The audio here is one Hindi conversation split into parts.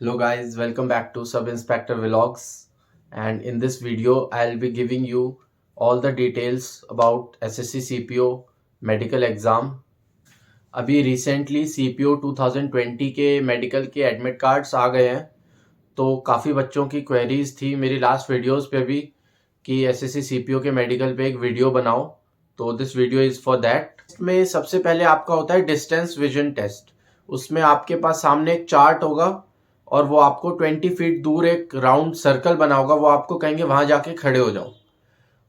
Hello guys, welcome back to Sub Inspector Vlogs, and in this video I'll be giving you all the details about SSC CPO medical exam. अभी रिसेंटली CPO 2020 के मेडिकल के एडमिट कार्ड्स आ गए हैं, तो काफ़ी बच्चों की क्वेरीज थी मेरी लास्ट वीडियोस पे भी कि SSC CPO के मेडिकल पे एक वीडियो बनाओ, तो this video is for that. इसमें सबसे पहले आपका होता है डिस्टेंस विजन टेस्ट। उसमें आपके पास सामने एक चार्ट होगा और वो आपको 20 फीट दूर एक राउंड सर्कल बना होगा, वो आपको कहेंगे वहां जाके खड़े हो जाओ।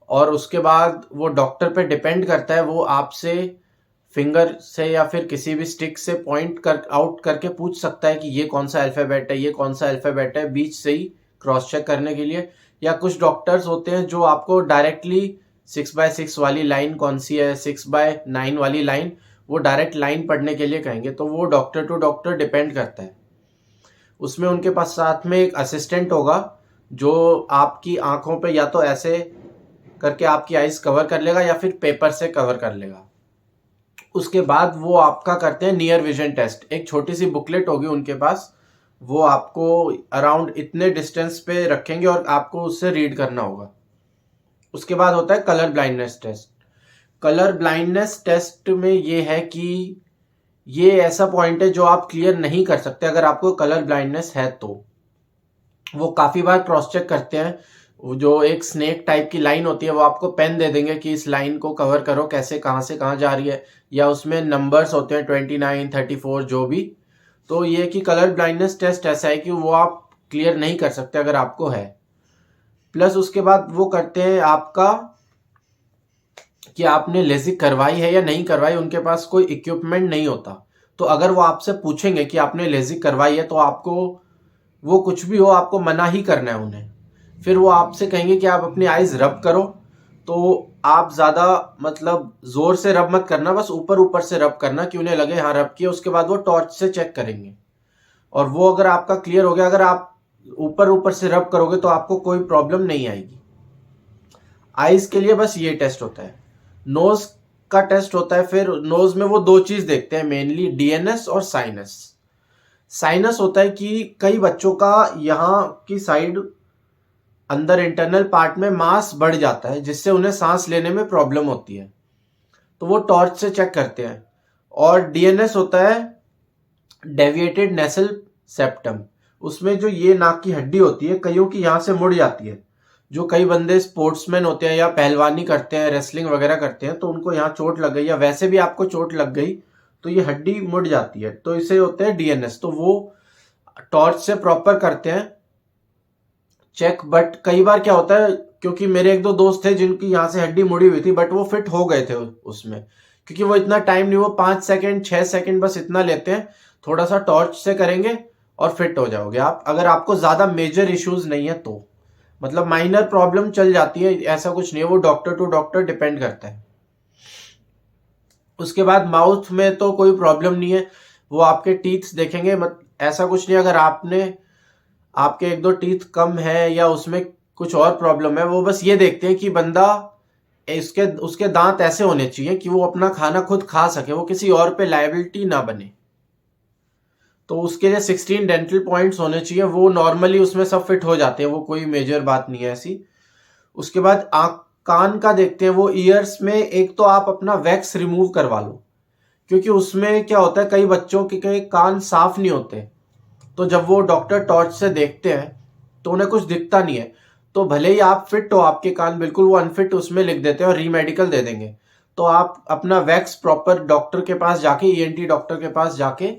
और उसके बाद वो डॉक्टर पे डिपेंड करता है, वो आपसे फिंगर से या फिर किसी भी स्टिक से पॉइंट कर आउट करके पूछ सकता है कि ये कौन सा अल्फाबेट है, ये कौन सा अल्फाबेट है, बीच से ही क्रॉस चेक करने के लिए। या कुछ डॉक्टर्स होते हैं जो आपको डायरेक्टली 6x6 वाली लाइन कौन सी है, 6x9 वाली लाइन, वो डायरेक्ट लाइन पढ़ने के लिए कहेंगे। तो वो डॉक्टर टू डॉक्टर डिपेंड करता है। उसमें उनके पास साथ में एक असिस्टेंट होगा जो आपकी आंखों पे या तो ऐसे करके आपकी आईज कवर कर लेगा या फिर पेपर से कवर कर लेगा। उसके बाद वो आपका करते हैं नियर विजन टेस्ट। एक छोटी सी बुकलेट होगी उनके पास, वो आपको अराउंड इतने डिस्टेंस पे रखेंगे और आपको उससे रीड करना होगा। उसके बाद होता है colour blindness test. Colour blindness test में ये है कि ये ऐसा पॉइंट है जो आप क्लियर नहीं कर सकते अगर आपको कलर ब्लाइंडनेस है। तो वो काफी बार क्रॉस चेक करते हैं। वो जो एक स्नेक टाइप की लाइन होती है, वो आपको पेन दे देंगे कि इस लाइन को कवर करो, कैसे कहाँ से कहाँ जा रही है, या उसमें नंबर्स होते हैं 29, 34 जो भी। तो ये कि कलर ब्लाइंडनेस टेस्ट ऐसा है कि वो आप क्लियर नहीं कर सकते अगर आपको है। प्लस उसके बाद वो करते हैं आपका कि आपने लेजिक करवाई है या नहीं करवाई। उनके पास कोई इक्विपमेंट नहीं होता, तो अगर वो आपसे पूछेंगे कि आपने लेजिक करवाई है तो आपको वो कुछ भी हो आपको मना ही करना है उन्हें। फिर वो आपसे कहेंगे कि आप अपनी आईज रब करो, तो आप ज्यादा मतलब जोर से रब मत करना, बस ऊपर ऊपर से रब करना कि उन्हें लगे हाँ रब किया। उसके बाद वो टॉर्च से चेक करेंगे और वो अगर आपका क्लियर हो गया, अगर आप ऊपर ऊपर से रब करोगे तो आपको कोई प्रॉब्लम नहीं आएगी। आईज के लिए बस ये टेस्ट होता है। नोज का टेस्ट होता है, फिर नोज में वो दो चीज देखते हैं मेनली, डीएनएस और साइनस। साइनस होता है कि कई बच्चों का यहाँ की साइड अंदर इंटरनल पार्ट में मास बढ़ जाता है जिससे उन्हें सांस लेने में प्रॉब्लम होती है, तो वो टॉर्च से चेक करते हैं। और डीएनएस होता है डेविएटेड नेसल सेप्टम। उसमें जो ये नाक की हड्डी होती है कईयों की यहाँ से मुड़ जाती है। जो कई बंदे स्पोर्ट्समैन होते हैं या पहलवानी करते हैं, रेसलिंग वगैरह करते हैं, तो उनको यहाँ चोट लग गई या वैसे भी आपको चोट लग गई तो ये हड्डी मुड़ जाती है, तो इसे होते हैं डीएनएस। तो वो टॉर्च से प्रॉपर करते हैं चेक। बट कई बार क्या होता है, क्योंकि मेरे एक दो दोस्त थे जिनकी यहाँ से हड्डी मुड़ी हुई थी बट वो फिट हो गए थे उसमें, क्योंकि वो इतना टाइम नहीं, वो 5 सेकंड 6 सेकंड बस इतना लेते हैं, थोड़ा सा टॉर्च से करेंगे और फिट हो जाओगे आप। अगर आपको ज्यादा मेजर इश्यूज नहीं है तो, मतलब माइनर प्रॉब्लम चल जाती है, ऐसा कुछ नहीं है, वो डॉक्टर टू डॉक्टर डिपेंड करता है। उसके बाद माउथ में तो कोई प्रॉब्लम नहीं है, वो आपके टीथ देखेंगे, ऐसा कुछ नहीं अगर आपने आपके एक दो टीथ कम है या उसमें कुछ और प्रॉब्लम है, वो बस ये देखते हैं कि बंदा इसके उसके दांत ऐसे होने चाहिए कि वो अपना खाना खुद खा सके, वो किसी और पे लायबिलिटी ना बने। तो उसके लिए 16 डेंटल पॉइंट्स होने चाहिए, वो नॉर्मली उसमें सब फिट हो जाते हैं, वो कोई मेजर बात नहीं है ऐसी। उसके बाद आंख कान का देखते हैं। वो ईयर्स में एक तो आप अपना वैक्स रिमूव करवा लो, क्योंकि उसमें क्या होता है कई बच्चों के कान साफ नहीं होते, तो जब वो डॉक्टर टॉर्च से देखते हैं तो उन्हें कुछ दिखता नहीं है, तो भले ही आप फिट हो आपके कान बिल्कुल, वो अनफिट उसमें लिख देते हैं और रीमेडिकल दे देंगे। तो आप अपना वैक्स प्रॉपर डॉक्टर के पास जाके, ईएनटी डॉक्टर के पास जाके,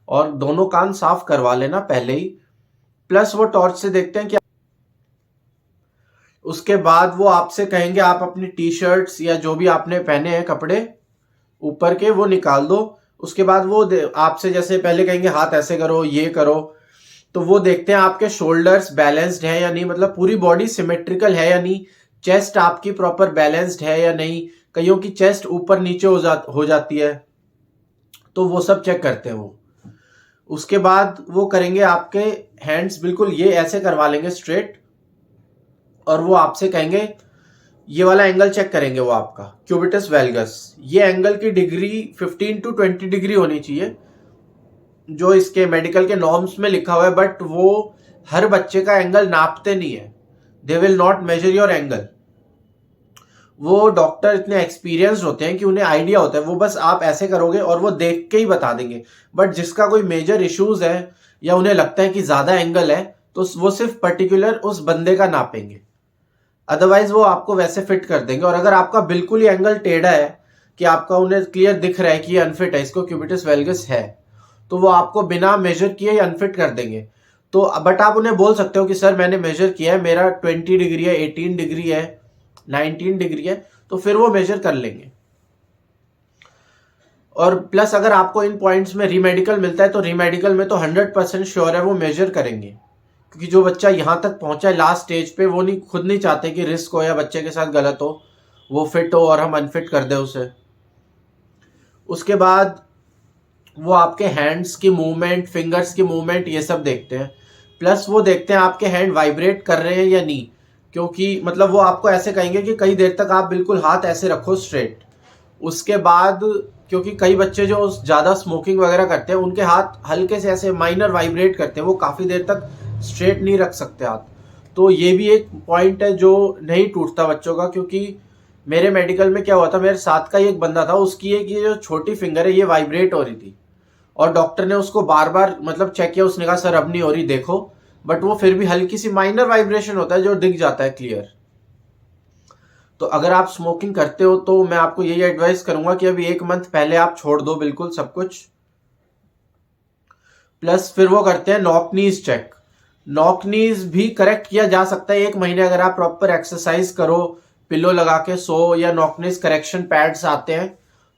और दोनों कान साफ करवा लेना पहले ही। प्लस वो टॉर्च से देखते हैं कि उसके बाद वो आपसे कहेंगे आप अपनी टी शर्ट्स या जो भी आपने पहने हैं कपड़े ऊपर के वो निकाल दो। उसके बाद वो आपसे जैसे पहले कहेंगे हाथ ऐसे करो, ये करो, तो वो देखते हैं आपके शोल्डर्स बैलेंस्ड है या नहीं, मतलब पूरी बॉडी सिमेट्रिकल है या नहीं, चेस्ट आपकी प्रॉपर बैलेंस्ड है या नहीं। कईयों की चेस्ट ऊपर नीचे हो जाती है, तो वो सब चेक करते हैं वो। उसके बाद वो करेंगे आपके हैंड्स बिल्कुल ये ऐसे करवा लेंगे स्ट्रेट, और वो आपसे कहेंगे ये वाला एंगल चेक करेंगे वो आपका क्यूबिटस वैल्गस। ये एंगल की डिग्री 15 to 20 डिग्री होनी चाहिए, जो इसके मेडिकल के नॉर्म्स में लिखा हुआ है, बट वो हर बच्चे का एंगल नापते नहीं है। They will not major your angle. वो डॉक्टर इतने एक्सपीरियंस्ड होते हैं कि उन्हें आइडिया होता है, वो बस आप ऐसे करोगे और वो देख के ही बता देंगे। बट जिसका कोई मेजर इश्यूज है या उन्हें लगता है कि ज्यादा एंगल है, तो वो सिर्फ पर्टिकुलर उस बंदे का नापेंगे, अदरवाइज वो आपको वैसे फिट कर देंगे। और अगर आपका बिल्कुल ही एंगल टेढ़ा है कि आपका उन्हें क्लियर दिख रहा है कि ये अनफिट है, इसको क्यूबिटस वेल्गस है, तो वो आपको बिना मेजर किए ही अनफिट कर देंगे। तो बट आप उन्हें बोल सकते हो कि सर मैंने मेजर किया है, मेरा 20 डिग्री है, 18 डिग्री है, 19 डिग्री है, तो फिर वो मेजर कर लेंगे। और प्लस अगर आपको इन पॉइंट्स में रीमेडिकल मिलता है, तो रीमेडिकल में तो 100% श्योर है वो मेजर करेंगे, क्योंकि जो बच्चा यहां तक पहुंचा है लास्ट स्टेज पे, वो खुद नहीं चाहते कि रिस्क हो या बच्चे के साथ गलत हो, वो फिट हो और हम अनफिट कर दे उसे। उसके बाद वो आपके हैंड्स की मूवमेंट, फिंगर्स की मूवमेंट, ये सब देखते हैं। प्लस वो देखते हैं आपके हैंड वाइब्रेट कर रहे हैं या नहीं, क्योंकि मतलब वो आपको ऐसे कहेंगे कि कई देर तक आप बिल्कुल हाथ ऐसे रखो स्ट्रेट। उसके बाद क्योंकि कई बच्चे जो ज़्यादा स्मोकिंग वगैरह करते हैं, उनके हाथ हल्के से ऐसे माइनर वाइब्रेट करते हैं, वो काफ़ी देर तक स्ट्रेट नहीं रख सकते हाथ। तो ये भी एक पॉइंट है जो नहीं टूटता बच्चों का, क्योंकि मेरे मेडिकल में क्या हुआ था, मेरे साथ का ही एक बंदा था, उसकी एक ये जो छोटी फिंगर है ये वाइब्रेट हो रही थी, और डॉक्टर ने उसको बार बार मतलब चेक किया, उसने कहा सर अब नहीं हो रही देखो, बट वो फिर भी हल्की सी माइनर वाइब्रेशन होता है जो दिख जाता है क्लियर। तो अगर आप स्मोकिंग करते हो तो मैं आपको यही एडवाइस करूंगा कि अभी 1 मंथ पहले आप छोड़ दो बिल्कुल सब कुछ। प्लस फिर वो करते हैं knock knees check. Knock knees भी करेक्ट किया जा सकता है 1 महीने अगर आप प्रॉपर एक्सरसाइज करो, पिलो लगा के सो, या नॉक नीज करेक्शन पैड्स आते हैं।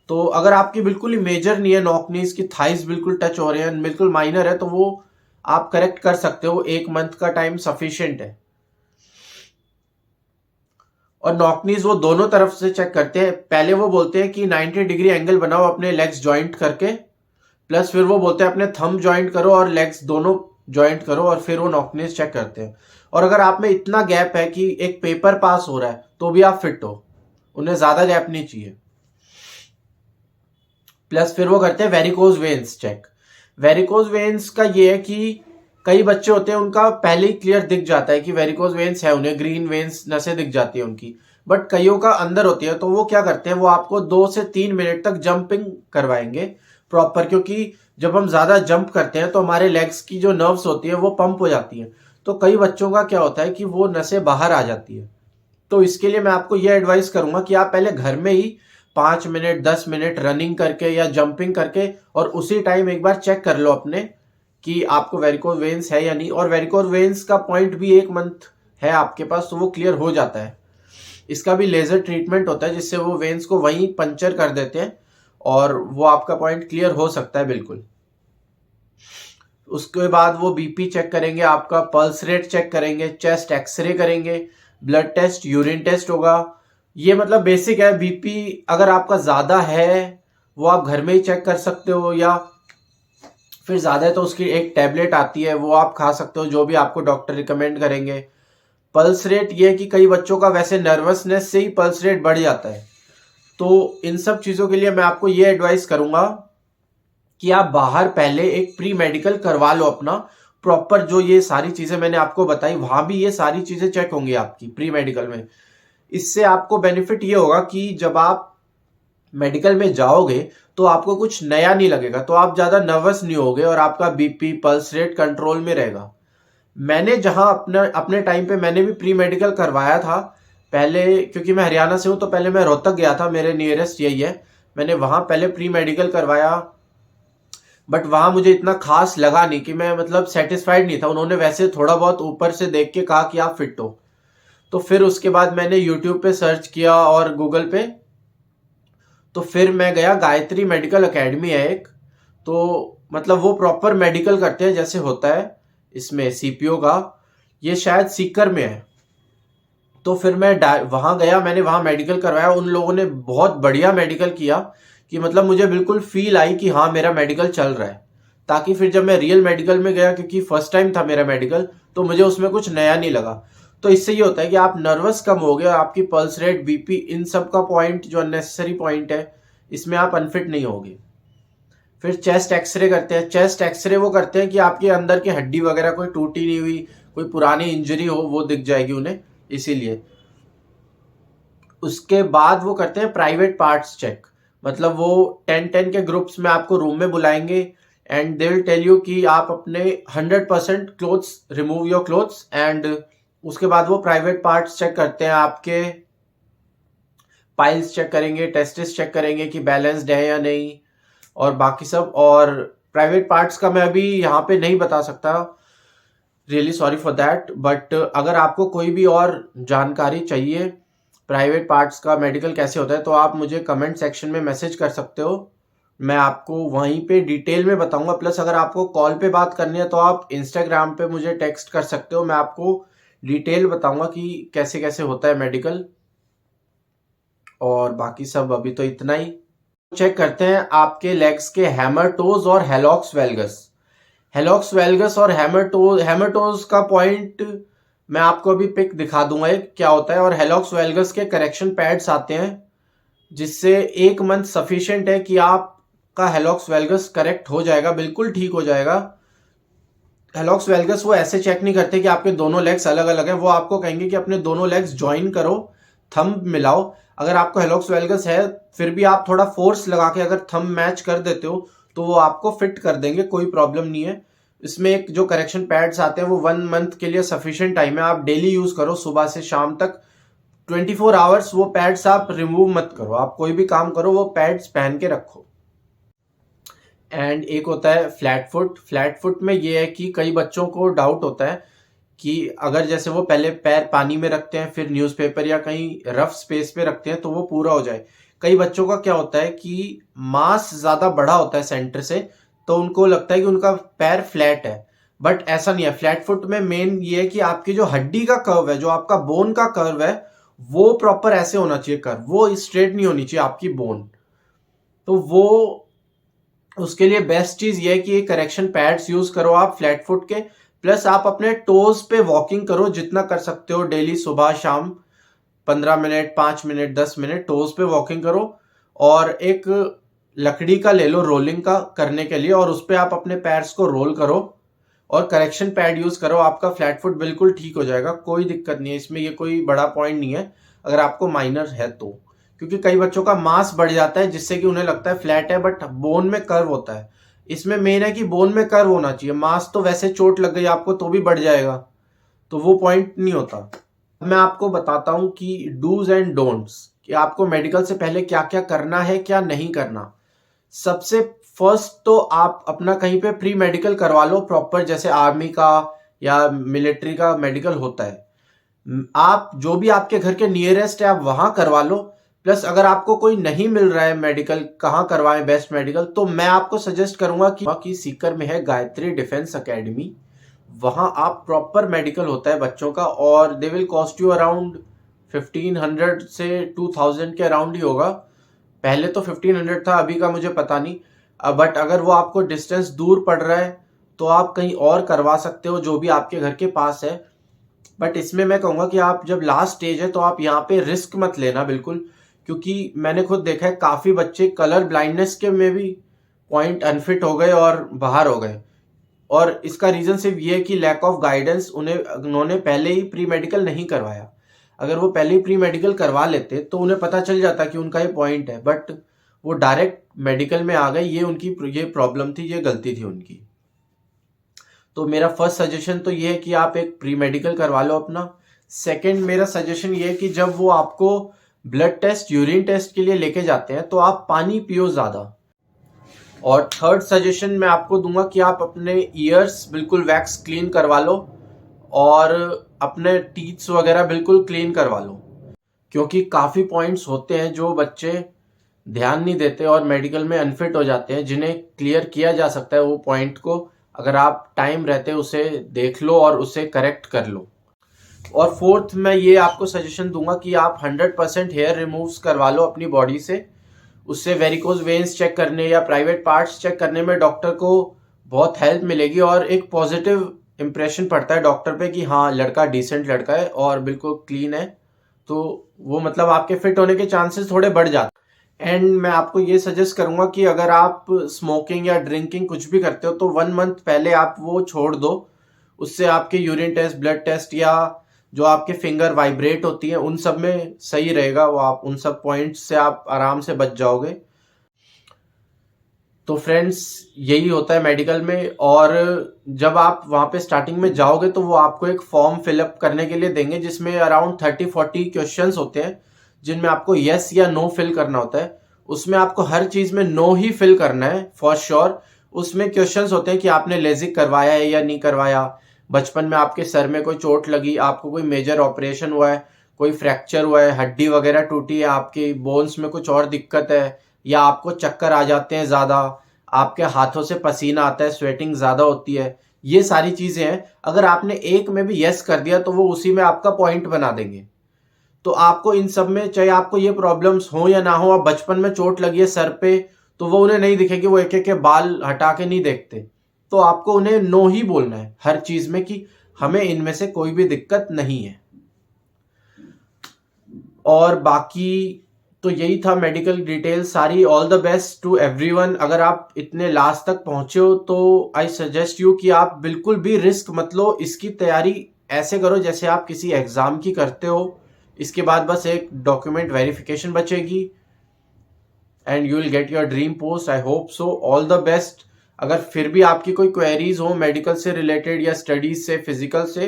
तो अगर आपकी बिल्कुल ही मेजर नहीं है, नॉक नीज की थाइस बिल्कुल टच हो रहे हैं, बिल्कुल माइनर है, तो वो आप करेक्ट कर सकते हो। 1 मंथ का टाइम सफिशिएंट है। और नॉकनीज वो दोनों तरफ से चेक करते हैं। पहले वो बोलते हैं कि 90 डिग्री एंगल बनाओ अपने लेग्स ज्वाइंट करके, प्लस फिर वो बोलते हैं अपने थंब ज्वाइंट करो और लेग्स दोनों ज्वाइंट करो, और फिर वो नॉकनीज चेक करते हैं। और अगर आप में इतना गैप है कि एक पेपर पास हो रहा है, तो भी आप फिट हो, उन्हें ज्यादा गैप नहीं चाहिए। प्लस फिर वो करते हैं varicose veins check. Varicose veins का ये है कि कई बच्चे होते हैं उनका पहले ही क्लियर दिख जाता है कि वेरिकोज वेन्स है, उन्हें ग्रीन वेन्स नसें दिख जाती है उनकी, बट कईयों का अंदर होती है। तो वो क्या करते हैं, वो आपको 2 से 3 मिनट तक जंपिंग करवाएंगे प्रॉपर, क्योंकि जब हम ज्यादा जंप करते हैं तो हमारे लेग्स की जो नर्व्स होती है वो पंप हो जाती है। तो कई बच्चों का क्या होता है कि वो नसें बाहर आ जाती है। तो इसके लिए मैं आपको ये एडवाइस करूंगा कि आप पहले घर में ही 5 मिनट 10 मिनट रनिंग करके या जंपिंग करके, और उसी टाइम एक बार चेक कर लो अपने कि आपको वेरिकोज वेन्स है या नहीं। और वेरिकोज वेन्स का पॉइंट भी 1 मंथ है आपके पास, तो वो क्लियर हो जाता है। इसका भी लेजर ट्रीटमेंट होता है जिससे वो वेन्स को वहीं पंचर कर देते हैं, और वो आपका पॉइंट क्लियर हो सकता है बिल्कुल। उसके बाद वो बीपी चेक करेंगे, आपका पल्स रेट चेक करेंगे, चेस्ट एक्सरे करेंगे, ब्लड टेस्ट, यूरिन टेस्ट होगा। ये मतलब बेसिक है। बीपी अगर आपका ज्यादा है वो आप घर में ही चेक कर सकते हो, या फिर ज्यादा है तो उसकी एक टेबलेट आती है वो आप खा सकते हो, जो भी आपको डॉक्टर रिकमेंड करेंगे। पल्स रेट ये है कि कई बच्चों का वैसे नर्वसनेस से ही पल्स रेट बढ़ जाता है। तो इन सब चीजों के लिए मैं आपको ये एडवाइस करूंगा कि आप बाहर पहले एक प्री मेडिकल करवा लो अपना प्रॉपर। जो ये सारी चीजें मैंने आपको बताई, वहां भी ये सारी चीजें चेक होंगी आपकी प्री मेडिकल में। इससे आपको बेनिफिट ये होगा कि जब आप मेडिकल में जाओगे तो आपको कुछ नया नहीं लगेगा, तो आप ज्यादा नर्वस नहीं होगे, और आपका बीपी पल्स रेट कंट्रोल में रहेगा। मैंने जहां अपने टाइम पे मैंने भी प्री मेडिकल करवाया था पहले, क्योंकि मैं हरियाणा से हूं, तो पहले मैं रोहतक गया था, मेरे नियरेस्ट यही है। मैंने वहां पहले प्री मेडिकल करवाया, बट वहां मुझे इतना खास लगा नहीं कि मैं मतलब सेटिस्फाइड नहीं था। उन्होंने वैसे थोड़ा बहुत ऊपर से देख के कहा कि आप फिट हो। तो फिर उसके बाद मैंने यूट्यूब पे सर्च किया और गूगल पे, तो फिर मैं गया, गायत्री मेडिकल एकेडमी है एक, तो मतलब वो प्रॉपर मेडिकल करते हैं जैसे होता है इसमें सीपीओ का। ये शायद सीकर में है। तो फिर मैं वहां गया, मैंने वहां मेडिकल करवाया। उन लोगों ने बहुत बढ़िया मेडिकल किया कि मतलब मुझे बिल्कुल फील आई कि हाँ मेरा मेडिकल चल रहा है। ताकि फिर जब मैं रियल मेडिकल में गया, क्योंकि फर्स्ट टाइम था मेरा मेडिकल, तो मुझे उसमें कुछ नया नहीं लगा। तो इससे ये होता है कि आप नर्वस कम हो गए, आपकी पल्स रेट, बीपी, इन सब का पॉइंट जो अननेसेसरी पॉइंट है, इसमें आप अनफिट नहीं होगे। फिर चेस्ट एक्सरे करते हैं। चेस्ट एक्सरे वो करते हैं कि आपके अंदर की हड्डी वगैरह कोई टूटी नहीं हुई, कोई पुरानी इंजरी हो वो दिख जाएगी उन्हें, इसीलिए। उसके बाद वो करते हैं प्राइवेट पार्ट्स चेक, मतलब वो 10-10 के ग्रुप्स में आपको रूम में बुलाएंगे and they will tell you कि आप अपने 100% clothes, remove your clothes, and उसके बाद वो प्राइवेट पार्ट्स चेक करते हैं, आपके पाइल्स चेक करेंगे, टेस्टिस चेक करेंगे कि बैलेंस्ड है या नहीं, और बाकी सब। और प्राइवेट पार्ट्स का मैं अभी यहाँ पे नहीं बता सकता, really sorry for that, but अगर आपको कोई भी और जानकारी चाहिए प्राइवेट पार्ट्स का, मेडिकल कैसे होता है, तो आप मुझे कमेंट सेक्शन में मैसेज कर सकते हो, मैं आपको वहीं पे डिटेल में बताऊंगा। प्लस अगर आपको कॉल पे बात करनी है तो आप इंस्टाग्राम पे मुझे टेक्स्ट कर सकते हो, मैं आपको डिटेल बताऊंगा कि कैसे कैसे होता है मेडिकल। और बाकी सब अभी तो इतना ही। चेक करते हैं आपके लेग्स के हैमर टोज और हेलॉक्स वेल्गस। हेलॉक्स वेल्गस और हैमर टोज का पॉइंट मैं आपको अभी पिक दिखा दूंगा एक क्या होता है। और हेलॉक्स वेल्गस के करेक्शन पैड्स आते हैं, जिससे 1 मंथ सफिशिएंट है कि आपका हेलॉक्स वेल्गस करेक्ट हो जाएगा, बिल्कुल ठीक हो जाएगा। हेलॉक्स वेल्गस वो ऐसे चेक नहीं करते कि आपके दोनों लेग्स अलग अलग है, वो आपको कहेंगे कि अपने दोनों लेग्स ज्वाइन करो, थंब मिलाओ। अगर आपको हेलॉक्स वेल्गस है फिर भी आप थोड़ा फोर्स लगा के अगर थंब मैच कर देते हो तो वो आपको फिट कर देंगे, कोई प्रॉब्लम नहीं है। इसमें एक जो करेक्शन पैड्स आते हैं वो 1 मंथ के लिए सफिशिएंट टाइम है, आप डेली यूज करो सुबह से शाम तक, 24 आवर्स वो पैड्स आप रिमूव मत करो, आप कोई भी काम करो वो पैड्स पहन के रखो। एंड एक होता है फ्लैट फुट। फ्लैट फुट में ये है कि कई बच्चों को डाउट होता है कि अगर जैसे वो पहले पैर पानी में रखते हैं फिर न्यूज़पेपर या कहीं रफ स्पेस पे रखते हैं तो वो पूरा हो जाए। कई बच्चों का क्या होता है कि मास ज्यादा बड़ा होता है सेंटर से, तो उनको लगता है कि उनका पैर फ्लैट है, बट ऐसा नहीं है। फ्लैट फुट में मेन ये है कि आपकी जो हड्डी का कर्व है, जो आपका बोन का कर्व है, वो प्रॉपर ऐसे होना चाहिए कर्व, वो स्ट्रेट नहीं होनी चाहिए आपकी बोन। तो वो उसके लिए बेस्ट चीज ये है कि करेक्शन पैड्स यूज करो आप फ्लैट फुट के। प्लस आप अपने टोज पे वॉकिंग करो जितना कर सकते हो डेली, सुबह शाम 15 मिनट, 5 मिनट, 10 मिनट टोज पे वॉकिंग करो। और एक लकड़ी का ले लो रोलिंग का करने के लिए, और उस पर आप अपने पैर्स को रोल करो और करेक्शन पैड यूज करो, आपका फ्लैट फुट बिल्कुल ठीक हो जाएगा, कोई दिक्कत नहीं है इसमें, ये कोई बड़ा पॉइंट नहीं है अगर आपको माइनर है तो। क्योंकि कई बच्चों का मास बढ़ जाता है जिससे कि उन्हें लगता है फ्लैट है, बट बोन में कर्व होता है। इसमें मेन है कि बोन में कर्व होना चाहिए, मास तो वैसे चोट लग गई आपको तो भी बढ़ जाएगा, तो वो पॉइंट नहीं होता। मैं आपको बताता हूं कि डूज एंड डोंट्स, कि आपको मेडिकल से पहले क्या क्या करना है क्या नहीं करना। सबसे फर्स्ट तो आप अपना कहीं पे प्री मेडिकल करवा लो प्रॉपर, जैसे आर्मी का या मिलिट्री का मेडिकल होता है, आप जो भी आपके घर के नियरेस्ट है आप वहां करवा लो। प्लस अगर आपको कोई नहीं मिल रहा है मेडिकल, कहाँ करवाएं बेस्ट मेडिकल, तो मैं आपको सजेस्ट करूंगा कि सीकर में है गायत्री डिफेंस एकेडमी, वहां आप प्रॉपर मेडिकल होता है बच्चों का, और they will cost you around 1500 से 2000 के अराउंड ही होगा। पहले तो 1500 था, अभी का मुझे पता नहीं, बट अगर वो आपको डिस्टेंस दूर पड़ रहा है तो आप कहीं और करवा सकते हो जो भी आपके घर के पास है। बट इसमें मैं कहूँगा कि आप जब लास्ट स्टेज है तो आप यहाँ पे रिस्क मत लेना बिल्कुल, क्योंकि मैंने खुद देखा है काफ़ी बच्चे कलर ब्लाइंडनेस के में भी पॉइंट अनफिट हो गए और बाहर हो गए। और इसका रीज़न सिर्फ ये है कि लैक ऑफ गाइडेंस, उन्होंने पहले ही प्री मेडिकल नहीं करवाया। अगर वो पहले ही प्री मेडिकल करवा लेते तो उन्हें पता चल जाता कि उनका ये पॉइंट है, बट वो डायरेक्ट मेडिकल में आ गए, ये उनकी ये प्रॉब्लम थी, ये गलती थी उनकी। तो मेरा फर्स्ट सजेशन तो ये है कि आप एक प्री मेडिकल करवा लो अपना। सेकंड मेरा सजेशन ये है कि जब वो आपको ब्लड टेस्ट, यूरिन टेस्ट के लिए लेके जाते हैं तो आप पानी पियो ज़्यादा। और थर्ड सजेशन मैं आपको दूंगा कि आप अपने ईयर्स बिल्कुल वैक्स क्लीन करवा लो और अपने टीथ्स वगैरह बिल्कुल क्लीन करवा लो, क्योंकि काफ़ी पॉइंट्स होते हैं जो बच्चे ध्यान नहीं देते और मेडिकल में अनफिट हो जाते हैं, जिन्हें क्लियर किया जा सकता है वो पॉइंट को, अगर आप टाइम रहते उसे देख लो और उसे करेक्ट कर लो। और फोर्थ मैं ये आपको सजेशन दूंगा कि आप 100% हेयर रिमूव्स करवा लो अपनी बॉडी से। उससे वेरिकोज वेन्स चेक करने या प्राइवेट पार्ट्स चेक करने में डॉक्टर को बहुत हेल्प मिलेगी और एक पॉजिटिव इंप्रेशन पड़ता है डॉक्टर पे कि हाँ लड़का डिसेंट लड़का है और बिल्कुल क्लीन है, तो वो मतलब आपके फिट होने के चांसेस थोड़े बढ़ जाते हैं। एंड मैं आपको ये सजेस्ट करूंगा कि अगर आप स्मोकिंग या ड्रिंकिंग कुछ भी करते हो तो 1 मंथ पहले आप वो छोड़ दो। उससे आपके यूरिन टेस्ट, ब्लड टेस्ट या जो आपके फिंगर वाइब्रेट होती है उन सब में सही रहेगा। वो आप उन सब पॉइंट्स से आप आराम से बच जाओगे। तो फ्रेंड्स, यही होता है मेडिकल में। और जब आप वहाँ पे स्टार्टिंग में जाओगे तो वो आपको एक फॉर्म फिलअप करने के लिए देंगे जिसमें अराउंड 30-40 क्वेश्चंस होते हैं जिनमें आपको यस या नो फिल करना होता है। उसमें आपको हर चीज में नो ही फिल करना है फॉर श्योर। उसमें क्वेश्चंस होते हैं कि आपने लेजिक करवाया है या नहीं करवाया, बचपन में आपके सर में कोई चोट लगी, आपको कोई मेजर ऑपरेशन हुआ है, कोई फ्रैक्चर हुआ है, हड्डी वगैरह टूटी है, आपकी बोन्स में कुछ और दिक्कत है, या आपको चक्कर आ जाते हैं ज्यादा, आपके हाथों से पसीना आता है, स्वेटिंग ज्यादा होती है, ये सारी चीजें हैं। अगर आपने एक में भी यस कर दिया तो वो उसी में आपका पॉइंट बना देंगे। तो आपको इन सब में, चाहे आपको ये प्रॉब्लम्स हो या ना हो, आप बचपन में चोट लगी है सर पे तो वो उन्हें नहीं दिखेगी, वो एक एक के बाल हटा के नहीं देखते। तो आपको उन्हें नो ही बोलना है हर चीज में कि हमें इनमें से कोई भी दिक्कत नहीं है। और बाकी तो यही था मेडिकल डिटेल सारी। All the best to everyone. अगर आप इतने लास्ट तक पहुंचे हो तो आई सजेस्ट यू कि आप बिल्कुल भी रिस्क मत लो। इसकी तैयारी ऐसे करो जैसे आप किसी एग्जाम की करते हो। इसके बाद बस एक डॉक्यूमेंट वेरिफिकेशन बचेगी and you will get your dream post. I hope so. All the best. अगर फिर भी आपकी कोई क्वेरीज हो मेडिकल से रिलेटेड या स्टडीज से, फिजिकल से,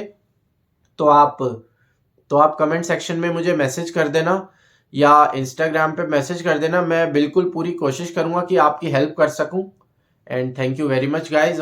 तो आप कमेंट सेक्शन में मुझे मैसेज कर देना या इंस्टाग्राम पे मैसेज कर देना। मैं बिल्कुल पूरी कोशिश करूंगा कि आपकी हेल्प कर सकूं। And thank you very much guys.